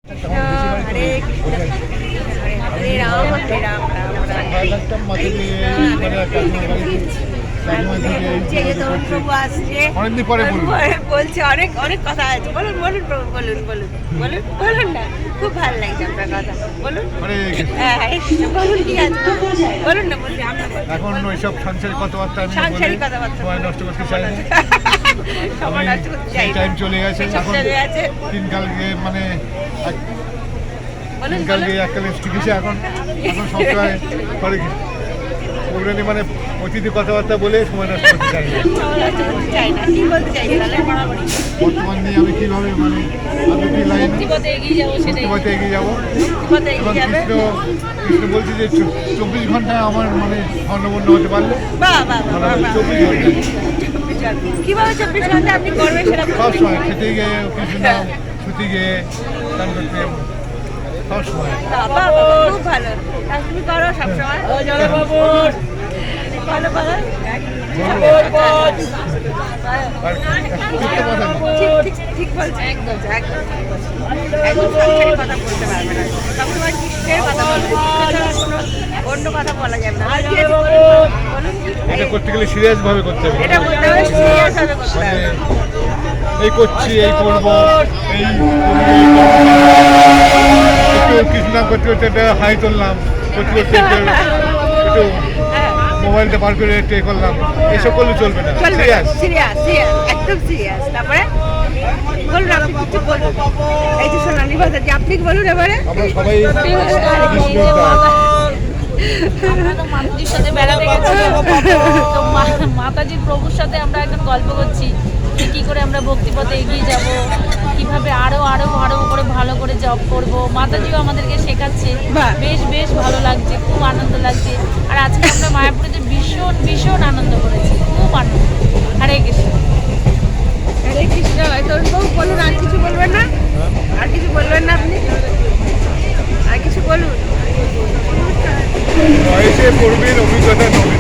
হরে কৃষ্ণ হরে রাম হরে রাম রাম প্রভু আসছে বলছে অনেক অনেক কথা আছে। বলুন বলুন প্রভু বলুন বলুন বলুন বলুন না, খুব ভালো লাগছে আপনার কথা। বলুন হ্যাঁ বলুন কি আছে বলুন না, বলছি এখন ওইসব সাংসারিক কথাবার্তা আমি সাংসারিক কথাবার্তা সময় নষ্ট করতে চাই না। সময় নষ্ট করতে চাই না, টাইম চলে গেছে এখন চলে গেছে। দিনকালকে মানে বলুন দিনকালকে এককালে শিখেছে এখন এখন সবসময় করে ওগুলো মানে অতিথি কথাবার্তা বলে সময় নষ্ট করতে চাই না। কি বলতে চাই বর্তমান নিয়ে আমি কীভাবে মানে আধুনিক লাইন ভক্তিপথে এগিয়ে যাবো, ভক্তিপথে এগিয়ে যাবো। ভক্তিপথে এবং এগিয়ে যাবে। কৃষ্ণ বলছে যে 24 ঘন্টা আমার মানে স্বর্ণবর্ণ হতে পারলে বাহ বাহ বাহ বাহ। 24 ঘন্টা কিভাবে 24 ঘন্টা আপনি করবেন সেটা সব সময় খেতে গিয়ে কৃষ্ণ নাম ছুটি গিয়ে স্নান করতে সব সময়। বাবা খুব ভালো, তুমি করো সবসময় ভালো ভালো। আর একটা কথা ঠিক বলছে, একদম একদম একদম সংসারের কথা বলতে পারবে না, সবসময় কৃষ্ণের কথা বলবে, অন্য কথা বলা যাবে না। আর কি আছে বলুন। এটা করতে গেলে সিরিয়াস ভাবে করতে হবে। এটা করতে হবে সিরিয়াস ভাবে করতে হবে। এই করছি এই করবো এই একটু কৃষ্ণ নাম করতে করতে একটা হাই তুললাম, করতে করতে একটু মোবাইলটা বার করে একটু এ করলাম, এসব করলে চলবে না। সিরিয়াস সিরিয়াস সিরিয়াস একদম সিরিয়াস। তারপরে বলুন, আপনি কিছু বলুন। এই যে সোনালী বাজার যে আপনি বলুন এবারে। আমরা সবাই আমরা তো মাতাজির সাথে বেড়াতে গেছি, তো মাতাজির প্রভুর সাথে আমরা একদম গল্প করছি যে কী করে আমরা ভক্তিপথে এগিয়ে যাব, কিভাবে আরো আরো আরো করে ভালো করে জব করব। মাতাজিও আমাদেরকে শেখাচ্ছে, বেশ বেশ ভালো লাগছে, খুব আনন্দ লাগছে। আর আজকে আমরা মায়াপুরেতে ভীষণ ভীষণ আনন্দ করেছি, খুব আনন্দ। হরে কৃষ্ণ হরে কৃষ্ণ। তরুণবাবু বলুন, আর কিছু বলবেন না? আর কিছু বলবেন না আপনি? আর কিছু বলুন। বয়সে পূর্বের অভিজ্ঞতা নবীন